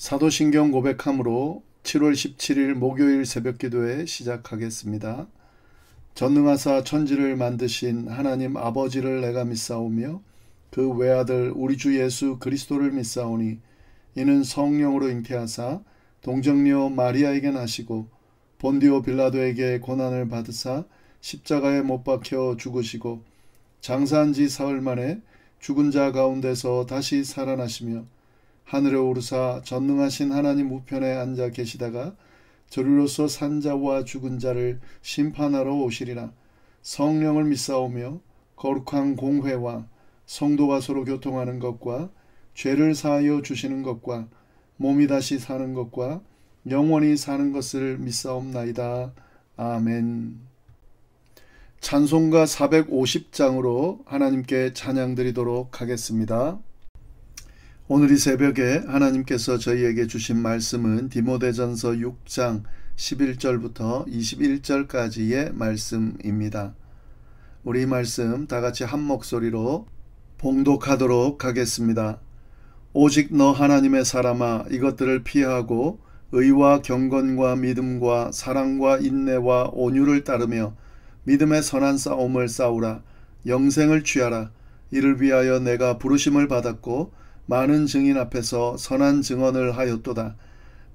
사도신경 고백함으로 7월 17일 목요일 새벽기도회 시작하겠습니다. 전능하사 천지를 만드신 하나님 아버지를 내가 믿사오며 그 외아들 우리 주 예수 그리스도를 믿사오니 이는 성령으로 잉태하사 동정녀 마리아에게 나시고 본디오 빌라도에게 고난을 받으사 십자가에 못 박혀 죽으시고 장사한 지 사흘 만에 죽은 자 가운데서 다시 살아나시며 하늘에 오르사 전능하신 하나님 우편에 앉아 계시다가 저리로서 산 자와 죽은 자를 심판하러 오시리라. 성령을 믿사오며 거룩한 공회와 성도가 서로 교통하는 것과 죄를 사하여 주시는 것과 몸이 다시 사는 것과 영원히 사는 것을 믿사옵나이다. 아멘. 찬송가 450장으로 하나님께 찬양 드리도록 하겠습니다. 오늘 이 새벽에 하나님께서 저희에게 주신 말씀은 디모데전서 6장 11절부터 21절까지의 말씀입니다. 우리 이 말씀 다같이 한 목소리로 봉독하도록 하겠습니다. 오직 너 하나님의 사람아, 이것들을 피하고 의와 경건과 믿음과 사랑과 인내와 온유를 따르며 믿음의 선한 싸움을 싸우라. 영생을 취하라. 이를 위하여 내가 부르심을 받았고 많은 증인 앞에서 선한 증언을 하였도다.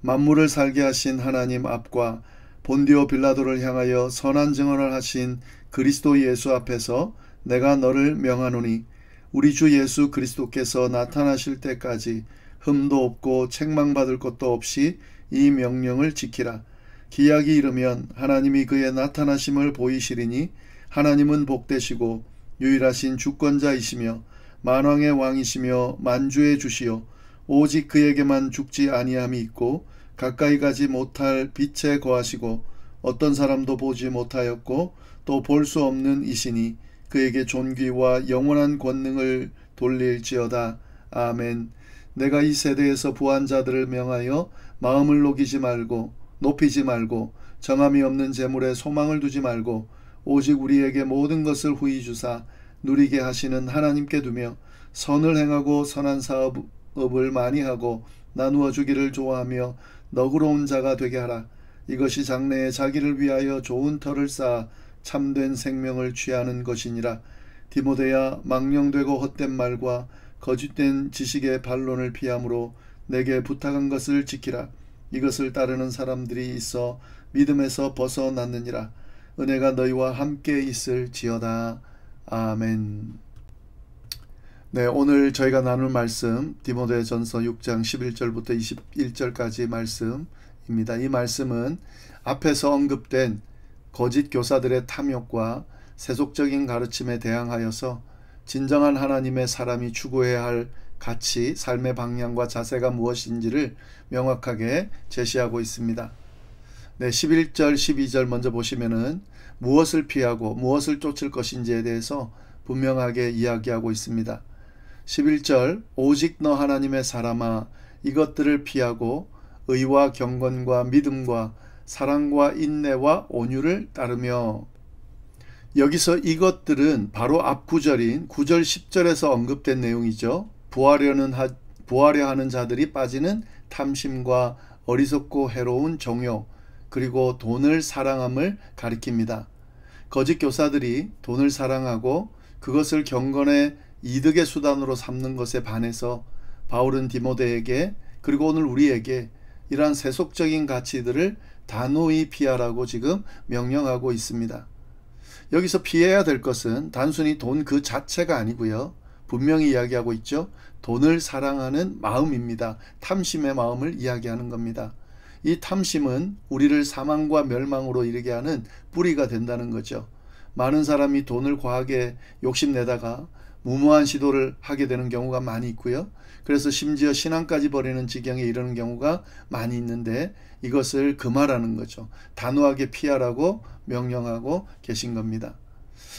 만물을 살게 하신 하나님 앞과 본디오 빌라도를 향하여 선한 증언을 하신 그리스도 예수 앞에서 내가 너를 명하노니 우리 주 예수 그리스도께서 나타나실 때까지 흠도 없고 책망받을 것도 없이 이 명령을 지키라. 기약이 이르면 하나님이 그의 나타나심을 보이시리니 하나님은 복되시고 유일하신 주권자이시며 만왕의 왕이시며 만주의 주시요 오직 그에게만 죽지 아니함이 있고 가까이 가지 못할 빛에 거하시고 어떤 사람도 보지 못하였고 또 볼 수 없는 이시니 그에게 존귀와 영원한 권능을 돌릴지어다. 아멘. 내가 이 세대에서 부한 자들을 명하여 마음을 높이지 말고 정함이 없는 재물에 소망을 두지 말고 오직 우리에게 모든 것을 후히 주사 누리게 하시는 하나님께 두며 선을 행하고 선한 사업을 많이 하고 나누어 주기를 좋아하며 너그러운 자가 되게 하라. 이것이 장래에 자기를 위하여 좋은 터를 쌓아 참된 생명을 취하는 것이니라. 디모데야, 망령되고 헛된 말과 거짓된 지식의 반론을 피함으로 내게 부탁한 것을 지키라. 이것을 따르는 사람들이 있어 믿음에서 벗어났느니라. 은혜가 너희와 함께 있을지어다. 아멘. 네, 오늘 저희가 나눌 말씀 디모데전서 6장 11절부터 21절까지 말씀입니다. 이 말씀은 앞에서 언급된 거짓 교사들의 탐욕과 세속적인 가르침에 대항하여서 진정한 하나님의 사람이 추구해야 할 가치, 삶의 방향과 자세가 무엇인지를 명확하게 제시하고 있습니다. 네, 11절, 12절 먼저 보시면은 무엇을 피하고 무엇을 쫓을 것인지에 대해서 분명하게 이야기하고 있습니다. 11절, 오직 너 하나님의 사람아, 이것들을 피하고 의와 경건과 믿음과 사랑과 인내와 온유를 따르며. 여기서 이것들은 바로 앞 구절인 9절 10절에서 언급된 내용이죠. 부하려 하는 자들이 빠지는 탐심과 어리석고 해로운 정욕, 그리고 돈을 사랑함을 가리킵니다. 거짓 교사들이 돈을 사랑하고 그것을 경건의 이득의 수단으로 삼는 것에 반해서 바울은 디모데에게 그리고 오늘 우리에게 이러한 세속적인 가치들을 단호히 피하라고 지금 명령하고 있습니다. 여기서 피해야 될 것은 단순히 돈 그 자체가 아니고요. 분명히 이야기하고 있죠. 돈을 사랑하는 마음입니다. 탐심의 마음을 이야기하는 겁니다. 이 탐심은 우리를 사망과 멸망으로 이르게 하는 뿌리가 된다는 거죠. 많은 사람이 돈을 과하게 욕심내다가 무모한 시도를 하게 되는 경우가 많이 있고요. 그래서 심지어 신앙까지 버리는 지경에 이르는 경우가 많이 있는데 이것을 금하라는 거죠. 단호하게 피하라고 명령하고 계신 겁니다.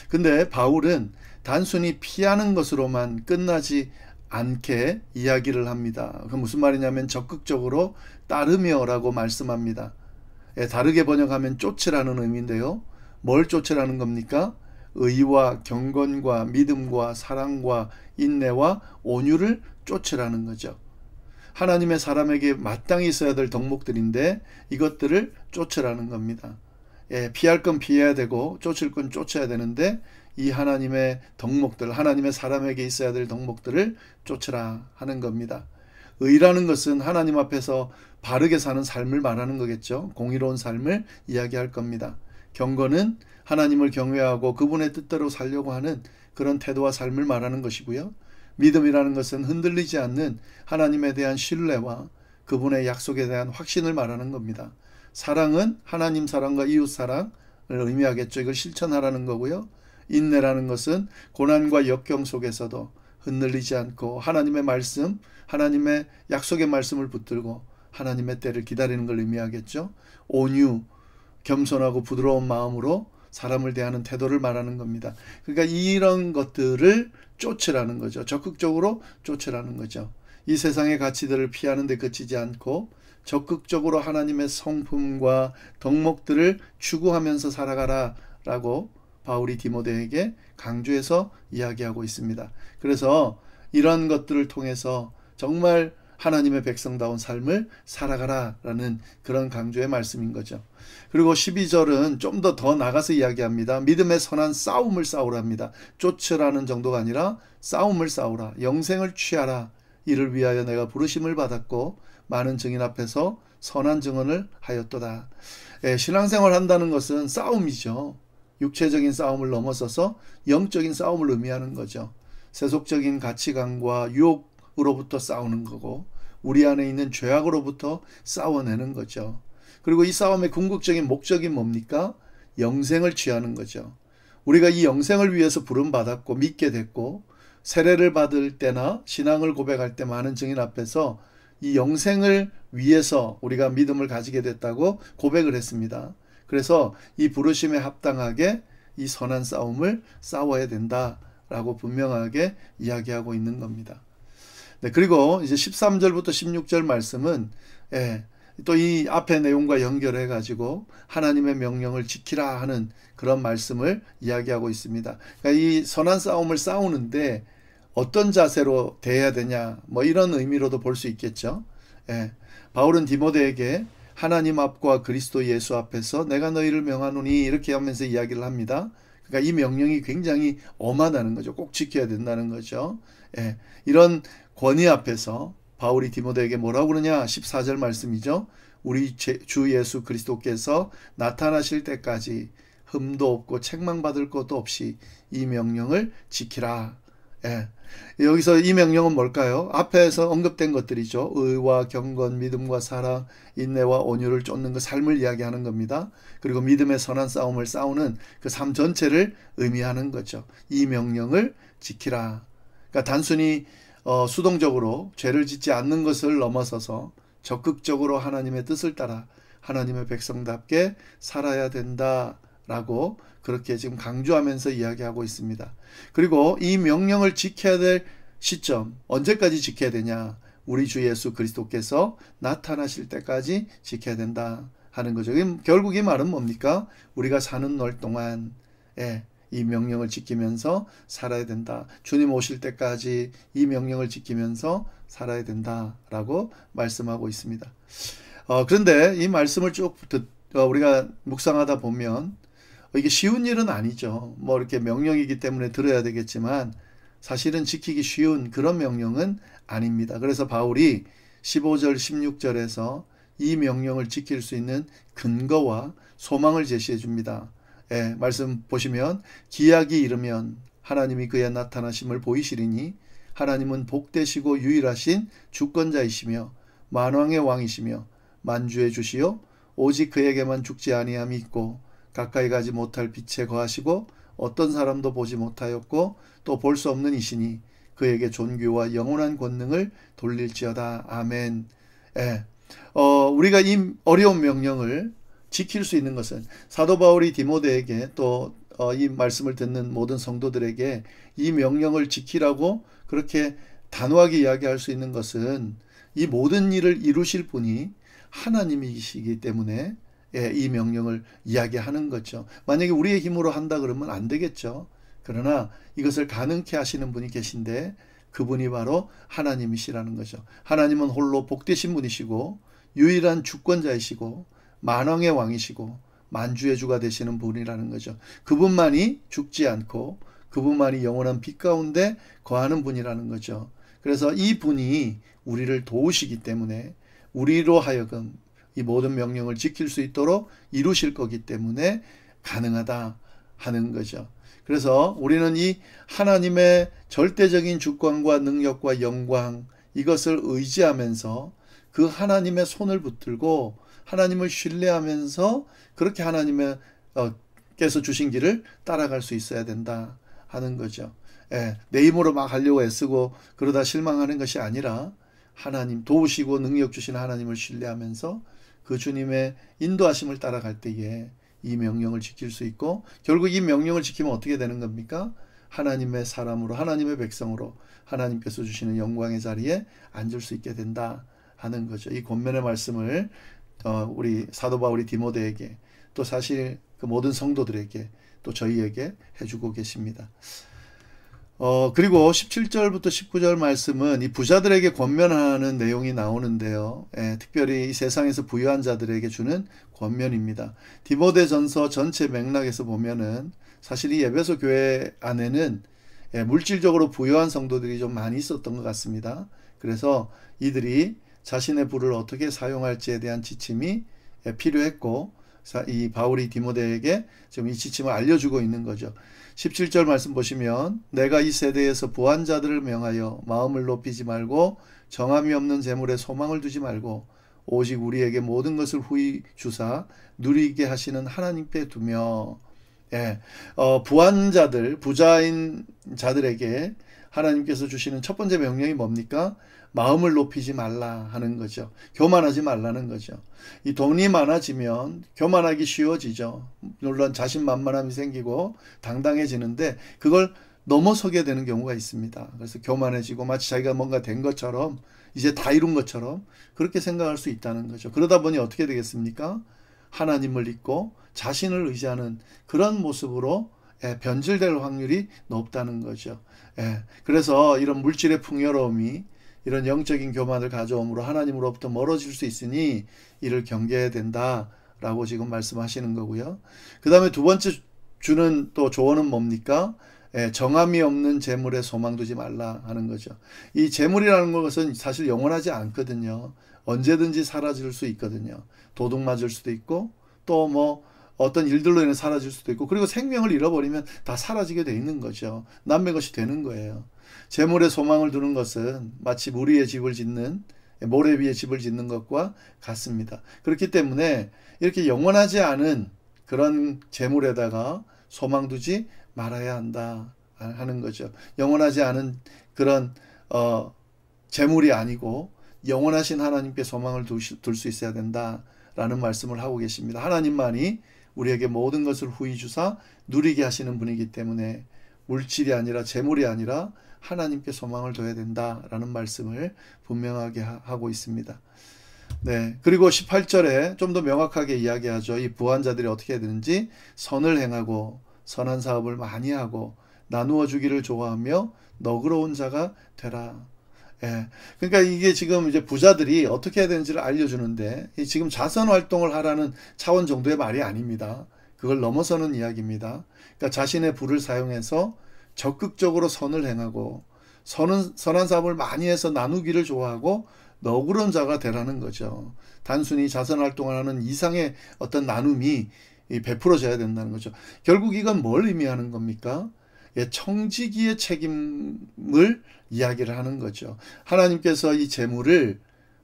근데 바울은 단순히 피하는 것으로만 끝나지 않게 이야기를 합니다. 그 무슨 말이냐면 적극적으로 따르며라고 말씀합니다. 다르게 번역하면 쫓으라는 의미인데요. 뭘 쫓으라는 겁니까? 의와 경건과 믿음과 사랑과 인내와 온유를 쫓으라는 거죠. 하나님의 사람에게 마땅히 있어야 될 덕목들인데 이것들을 쫓으라는 겁니다. 예, 피할 건 피해야 되고 쫓을 건 쫓아야 되는데 이 하나님의 덕목들, 하나님의 사람에게 있어야 될 덕목들을 쫓으라 하는 겁니다. 의라는 것은 하나님 앞에서 바르게 사는 삶을 말하는 거겠죠. 공의로운 삶을 이야기할 겁니다. 경건은 하나님을 경외하고 그분의 뜻대로 살려고 하는 그런 태도와 삶을 말하는 것이고요. 믿음이라는 것은 흔들리지 않는 하나님에 대한 신뢰와 그분의 약속에 대한 확신을 말하는 겁니다. 사랑은 하나님 사랑과 이웃 사랑을 의미하겠죠. 이걸 실천하라는 거고요. 인내라는 것은 고난과 역경 속에서도 흔들리지 않고 하나님의 말씀, 하나님의 약속의 말씀을 붙들고 하나님의 때를 기다리는 걸 의미하겠죠. 온유, 겸손하고 부드러운 마음으로 사람을 대하는 태도를 말하는 겁니다. 그러니까 이런 것들을 쫓으라는 거죠. 적극적으로 쫓으라는 거죠. 이 세상의 가치들을 피하는 데 그치지 않고 적극적으로 하나님의 성품과 덕목들을 추구하면서 살아가라 라고 바울이 디모데에게 강조해서 이야기하고 있습니다. 그래서 이런 것들을 통해서 정말 하나님의 백성다운 삶을 살아가라라는 그런 강조의 말씀인 거죠. 그리고 12절은 좀 더 나가서 이야기합니다. 믿음의 선한 싸움을 싸우랍니다. 쫓으라는 정도가 아니라 싸움을 싸우라. 영생을 취하라. 이를 위하여 내가 부르심을 받았고 많은 증인 앞에서 선한 증언을 하였도다. 신앙생활 한다는 것은 싸움이죠. 육체적인 싸움을 넘어서서 영적인 싸움을 의미하는 거죠. 세속적인 가치관과 유혹으로부터 싸우는 거고 우리 안에 있는 죄악으로부터 싸워내는 거죠. 그리고 이 싸움의 궁극적인 목적이 뭡니까? 영생을 취하는 거죠. 우리가 이 영생을 위해서 부름받았고 믿게 됐고 세례를 받을 때나 신앙을 고백할 때 많은 증인 앞에서 이 영생을 위해서 우리가 믿음을 가지게 됐다고 고백을 했습니다. 그래서 이 부르심에 합당하게 이 선한 싸움을 싸워야 된다라고 분명하게 이야기하고 있는 겁니다. 네, 그리고 이제 13절부터 16절 말씀은 또 이 앞의 내용과 연결해 가지고 하나님의 명령을 지키라 하는 그런 말씀을 이야기하고 있습니다. 그러니까 이 선한 싸움을 싸우는데 어떤 자세로 대해야 되냐 뭐 이런 의미로도 볼 수 있겠죠. 바울은 디모데에게 하나님 앞과 그리스도 예수 앞에서 내가 너희를 명하노니 이렇게 하면서 이야기를 합니다. 그러니까 이 명령이 굉장히 엄하다는 거죠. 꼭 지켜야 된다는 거죠. 이런 권위 앞에서 바울이 디모데에게 뭐라고 그러냐? 14절 말씀이죠. 우리 주 예수 그리스도께서 나타나실 때까지 흠도 없고 책망받을 것도 없이 이 명령을 지키라. 여기서 이 명령은 뭘까요? 앞에서 언급된 것들이죠. 의와 경건, 믿음과 사랑, 인내와 온유를 쫓는 그 삶을 이야기하는 겁니다. 그리고 믿음의 선한 싸움을 싸우는 그 삶 전체를 의미하는 거죠. 이 명령을 지키라. 그러니까 단순히 수동적으로 죄를 짓지 않는 것을 넘어서서 적극적으로 하나님의 뜻을 따라 하나님의 백성답게 살아야 된다라고 그렇게 지금 강조하면서 이야기하고 있습니다. 그리고 이 명령을 지켜야 될 시점, 언제까지 지켜야 되냐? 우리 주 예수 그리스도께서 나타나실 때까지 지켜야 된다 하는 거죠. 결국 이 말은 뭡니까? 우리가 사는 날 동안 이 명령을 지키면서 살아야 된다. 주님 오실 때까지 이 명령을 지키면서 살아야 된다라고 말씀하고 있습니다. 그런데 이 말씀을 쭉 우리가 묵상하다 보면 이게 쉬운 일은 아니죠. 뭐 이렇게 명령이기 때문에 들어야 되겠지만 사실은 지키기 쉬운 그런 명령은 아닙니다. 그래서 바울이 15절 16절에서 이 명령을 지킬 수 있는 근거와 소망을 제시해 줍니다. 말씀 보시면 기약이 이르면 하나님이 그의 나타나심을 보이시리니 하나님은 복되시고 유일하신 주권자이시며 만왕의 왕이시며 만주의 주시요 오직 그에게만 죽지 아니함이 있고 가까이 가지 못할 빛에 거하시고 어떤 사람도 보지 못하였고 또 볼 수 없는 이시니 그에게 존귀와 영원한 권능을 돌릴지어다. 아멘. 우리가 이 어려운 명령을 지킬 수 있는 것은 사도 바울이 디모데에게 또 이 말씀을 듣는 모든 성도들에게 이 명령을 지키라고 그렇게 단호하게 이야기할 수 있는 것은 이 모든 일을 이루실 분이 하나님이시기 때문에 이 명령을 이야기하는 거죠. 만약에 우리의 힘으로 한다 그러면 안 되겠죠. 그러나 이것을 가능케 하시는 분이 계신데 그분이 바로 하나님이시라는 거죠. 하나님은 홀로 복되신 분이시고 유일한 주권자이시고 만왕의 왕이시고 만주의 주가 되시는 분이라는 거죠. 그분만이 죽지 않고 그분만이 영원한 빛 가운데 거하는 분이라는 거죠. 그래서 이 분이 우리를 도우시기 때문에 우리로 하여금 이 모든 명령을 지킬 수 있도록 이루실 거기 때문에 가능하다 하는 거죠. 그래서 우리는 이 하나님의 절대적인 주권과 능력과 영광 이것을 의지하면서 그 하나님의 손을 붙들고 하나님을 신뢰하면서 그렇게 하나님의 께서 주신 길을 따라갈 수 있어야 된다 하는 거죠. 예, 내 힘으로 막 하려고 애쓰고 그러다 실망하는 것이 아니라 하나님 도우시고 능력 주신 하나님을 신뢰하면서 그 주님의 인도하심을 따라갈 때에 이 명령을 지킬 수 있고 결국 이 명령을 지키면 어떻게 되는 겁니까? 하나님의 사람으로 하나님의 백성으로 하나님께서 주시는 영광의 자리에 앉을 수 있게 된다 하는 거죠. 이 권면의 말씀을 우리 사도 바울이 디모데에게 또 사실 그 모든 성도들에게 또 저희에게 해주고 계십니다. 그리고 17절부터 19절 말씀은 이 부자들에게 권면하는 내용이 나오는데요. 특별히 이 세상에서 부유한 자들에게 주는 권면입니다. 디모데전서 전체 맥락에서 보면은 사실 이 에베소 교회 안에는 물질적으로 부유한 성도들이 좀 많이 있었던 것 같습니다. 그래서 이들이 자신의 부를 어떻게 사용할지에 대한 지침이 필요했고 이 바울이 디모데에게 지금 이 지침을 알려주고 있는 거죠. 17절 말씀 보시면 내가 이 세대에서 부한 자들을 명하여 마음을 높이지 말고 정함이 없는 재물에 소망을 두지 말고 오직 우리에게 모든 것을 후히 주사 누리게 하시는 하나님께 두며 부한 자들 부자인 자들에게 하나님께서 주시는 첫 번째 명령이 뭡니까? 마음을 높이지 말라 하는 거죠. 교만하지 말라는 거죠. 이 돈이 많아지면 교만하기 쉬워지죠. 물론 자신만만함이 생기고 당당해지는데 그걸 넘어서게 되는 경우가 있습니다. 그래서 교만해지고 마치 자기가 뭔가 된 것처럼 이제 다 이룬 것처럼 그렇게 생각할 수 있다는 거죠. 그러다 보니 어떻게 되겠습니까? 하나님을 믿고 자신을 의지하는 그런 모습으로 변질될 확률이 높다는 거죠. 그래서 이런 물질의 풍요로움이 이런 영적인 교만을 가져옴으로 하나님으로부터 멀어질 수 있으니 이를 경계해야 된다라고 지금 말씀하시는 거고요. 그 다음에 두 번째 주는 또 조언은 뭡니까? 정함이 없는 재물에 소망 두지 말라 하는 거죠. 이 재물이라는 것은 사실 영원하지 않거든요. 언제든지 사라질 수 있거든요. 도둑 맞을 수도 있고 또 뭐 어떤 일들로 인해 사라질 수도 있고 그리고 생명을 잃어버리면 다 사라지게 돼 있는 거죠. 남의 것이 되는 거예요. 재물에 소망을 두는 것은 마치 물 위에 집을 짓는 모래 위에 집을 짓는 것과 같습니다. 그렇기 때문에 이렇게 영원하지 않은 그런 재물에다가 소망 두지 말아야 한다 하는 거죠. 영원하지 않은 그런 재물이 아니고 영원하신 하나님께 소망을 둘 수 있어야 된다라는 말씀을 하고 계십니다. 하나님만이 우리에게 모든 것을 후히 주사 누리게 하시는 분이기 때문에 물질이 아니라 재물이 아니라 하나님께 소망을 둬야 된다라는 말씀을 분명하게 하고 있습니다. 네, 그리고 18절에 좀 더 명확하게 이야기하죠. 이 부한 자들이 어떻게 해야 되는지 선을 행하고 선한 사업을 많이 하고 나누어 주기를 좋아하며 너그러운 자가 되라. 그러니까 이게 지금 이제 부자들이 어떻게 해야 되는지를 알려주는데 지금 자선 활동을 하라는 차원 정도의 말이 아닙니다. 그걸 넘어서는 이야기입니다. 그러니까 자신의 부를 사용해서 적극적으로 선을 행하고 선한 사업을 많이 해서 나누기를 좋아하고 너그러운 자가 되라는 거죠. 단순히 자선 활동을 하는 이상의 어떤 나눔이 베풀어져야 된다는 거죠. 결국 이건 뭘 의미하는 겁니까? 청지기의 책임을 이야기를 하는 거죠. 하나님께서 이 재물을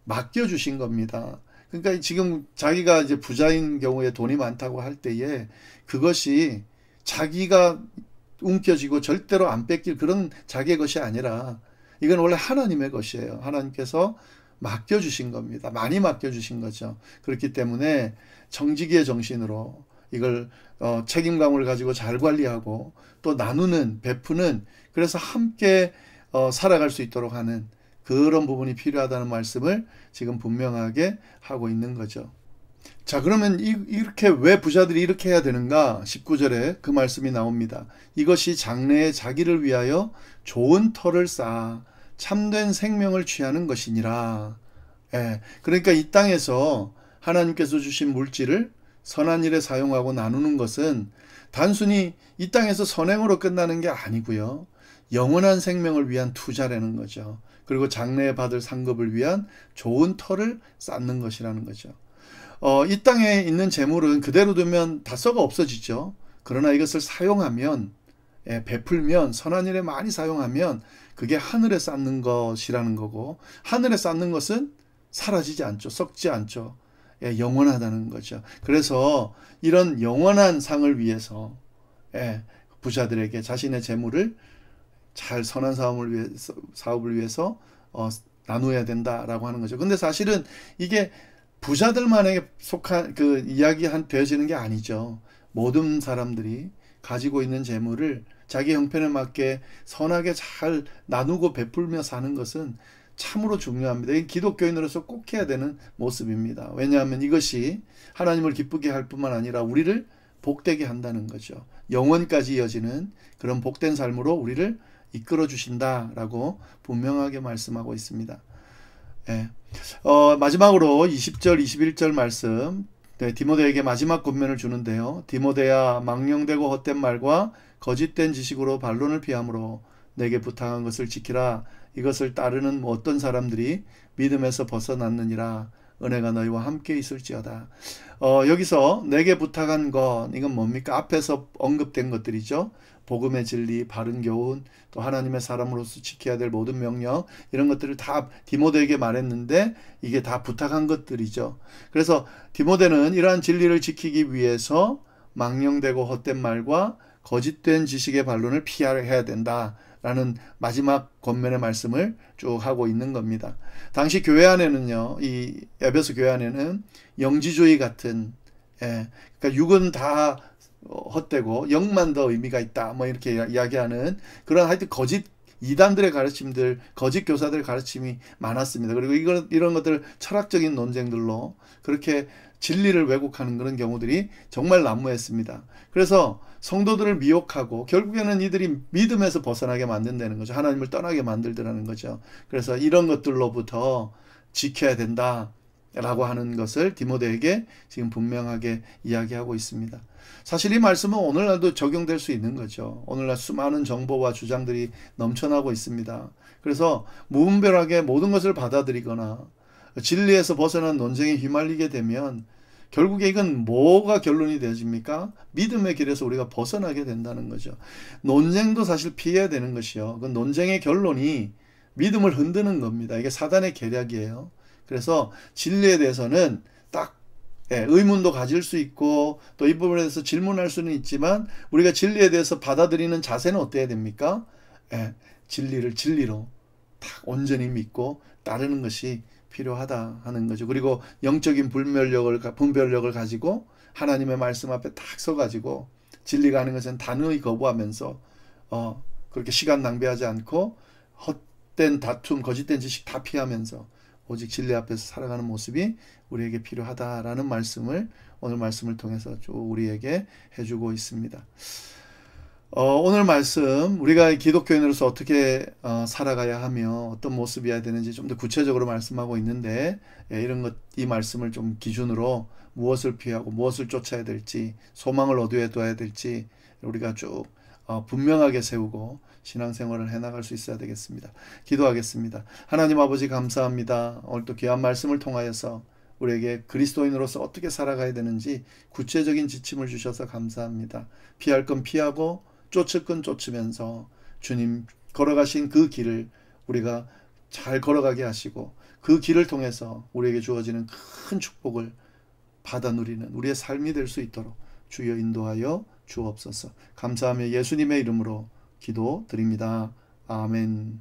맡겨주신 겁니다. 그러니까 지금 자기가 이제 부자인 경우에 돈이 많다고 할 때에 그것이 자기가 움켜쥐고 절대로 안 뺏길 그런 자기의 것이 아니라 이건 원래 하나님의 것이에요. 하나님께서 맡겨주신 겁니다. 많이 맡겨주신 거죠. 그렇기 때문에 청지기의 정신으로 이걸 책임감을 가지고 잘 관리하고 또 나누는 베푸는 그래서 함께 살아갈 수 있도록 하는 그런 부분이 필요하다는 말씀을 지금 분명하게 하고 있는 거죠. 자, 그러면 이렇게 왜 부자들이 이렇게 해야 되는가? 19절에 그 말씀이 나옵니다. 이것이 장래에 자기를 위하여 좋은 터를 쌓아 참된 생명을 취하는 것이니라. 예, 그러니까 이 땅에서 하나님께서 주신 물질을 선한 일에 사용하고 나누는 것은 단순히 이 땅에서 선행으로 끝나는 게 아니고요. 영원한 생명을 위한 투자라는 거죠. 그리고 장래에 받을 상급을 위한 좋은 터를 쌓는 것이라는 거죠. 이 땅에 있는 재물은 그대로 두면 다 썩어 없어지죠. 그러나 이것을 사용하면, 베풀면, 선한 일에 많이 사용하면 그게 하늘에 쌓는 것이라는 거고, 하늘에 쌓는 것은 사라지지 않죠. 썩지 않죠. 영원하다는 거죠. 그래서 이런 영원한 상을 위해서 부자들에게 자신의 재물을 잘 선한 사업을 위해서 나누어야 된다라고 하는 거죠. 근데 사실은 이게 부자들만에게 속한 그 이야기 되어지는 게 아니죠. 모든 사람들이 가지고 있는 재물을 자기 형편에 맞게 선하게 잘 나누고 베풀며 사는 것은 참으로 중요합니다. 이 기독교인으로서 꼭 해야 되는 모습입니다. 왜냐하면 이것이 하나님을 기쁘게 할 뿐만 아니라 우리를 복되게 한다는 거죠. 영원까지 이어지는 그런 복된 삶으로 우리를 이끌어 주신다라고 분명하게 말씀하고 있습니다. 마지막으로 20절, 21절 말씀, 디모데에게 마지막 권면을 주는데요. 디모데야, 망령되고 헛된 말과 거짓된 지식으로 반론을 피함으로 내게 부탁한 것을 지키라. 이것을 따르는 어떤 사람들이 믿음에서 벗어났느니라. 은혜가 너희와 함께 있을지어다. 여기서 내게 부탁한 것, 이건 뭡니까? 앞에서 언급된 것들이죠. 복음의 진리, 바른 교훈, 또 하나님의 사람으로서 지켜야 될 모든 명령, 이런 것들을 다 디모데에게 말했는데 이게 다 부탁한 것들이죠. 그래서 디모데는 이러한 진리를 지키기 위해서 망령되고 헛된 말과 거짓된 지식의 반론을 피해야 된다라는 마지막 권면의 말씀을 쭉 하고 있는 겁니다. 당시 교회 안에는요, 이 에베소 교회 안에는 영지주의 같은, 그러니까 육은 다 헛되고 영만 더 의미가 있다, 뭐 이렇게 이야기하는 그런 하여튼 거짓 이단들의 가르침들, 거짓 교사들의 가르침이 많았습니다. 그리고 이런 것들 철학적인 논쟁들로 그렇게 진리를 왜곡하는 그런 경우들이 정말 난무했습니다. 그래서 성도들을 미혹하고 결국에는 이들이 믿음에서 벗어나게 만든다는 거죠. 하나님을 떠나게 만들더라는 거죠. 그래서 이런 것들로부터 지켜야 된다라고 하는 것을 디모데에게 지금 분명하게 이야기하고 있습니다. 사실 이 말씀은 오늘날도 적용될 수 있는 거죠. 오늘날 수많은 정보와 주장들이 넘쳐나고 있습니다. 그래서 무분별하게 모든 것을 받아들이거나 진리에서 벗어난 논쟁에 휘말리게 되면 결국에 이건 뭐가 결론이 되어집니까? 믿음의 길에서 우리가 벗어나게 된다는 거죠. 논쟁도 사실 피해야 되는 것이요. 그 논쟁의 결론이 믿음을 흔드는 겁니다. 이게 사단의 계략이에요. 그래서 진리에 대해서는 딱 의문도 가질 수 있고 또 이 부분에 대해서 질문할 수는 있지만 우리가 진리에 대해서 받아들이는 자세는 어때야 됩니까? 진리를 진리로 딱 온전히 믿고 따르는 것이 필요하다 하는 거죠. 그리고 영적인 분별력을 가지고 하나님의 말씀 앞에 딱 서가지고 진리가 하는 것은 단호히 거부하면서 그렇게 시간 낭비하지 않고 헛된 다툼, 거짓된 지식 다 피하면서 오직 진리 앞에서 살아가는 모습이 우리에게 필요하다라는 말씀을 오늘 말씀을 통해서 쭉 우리에게 해주고 있습니다. 오늘 말씀 우리가 기독교인으로서 어떻게 살아가야 하며 어떤 모습이어야 되는지 좀 더 구체적으로 말씀하고 있는데 이 말씀을 좀 기준으로 무엇을 피하고 무엇을 쫓아야 될지 소망을 어디에 둬야 될지 우리가 쭉 분명하게 세우고 신앙생활을 해나갈 수 있어야 되겠습니다. 기도하겠습니다. 하나님 아버지 감사합니다. 오늘 또 귀한 말씀을 통하여서 우리에게 그리스도인으로서 어떻게 살아가야 되는지 구체적인 지침을 주셔서 감사합니다. 피할 건 피하고 쫓을 건 쫓으면서 주님 걸어가신 그 길을 우리가 잘 걸어가게 하시고 그 길을 통해서 우리에게 주어지는 큰 축복을 받아 누리는 우리의 삶이 될 수 있도록 주여 인도하여 주옵소서. 감사하며 예수님의 이름으로 기도드립니다. 아멘.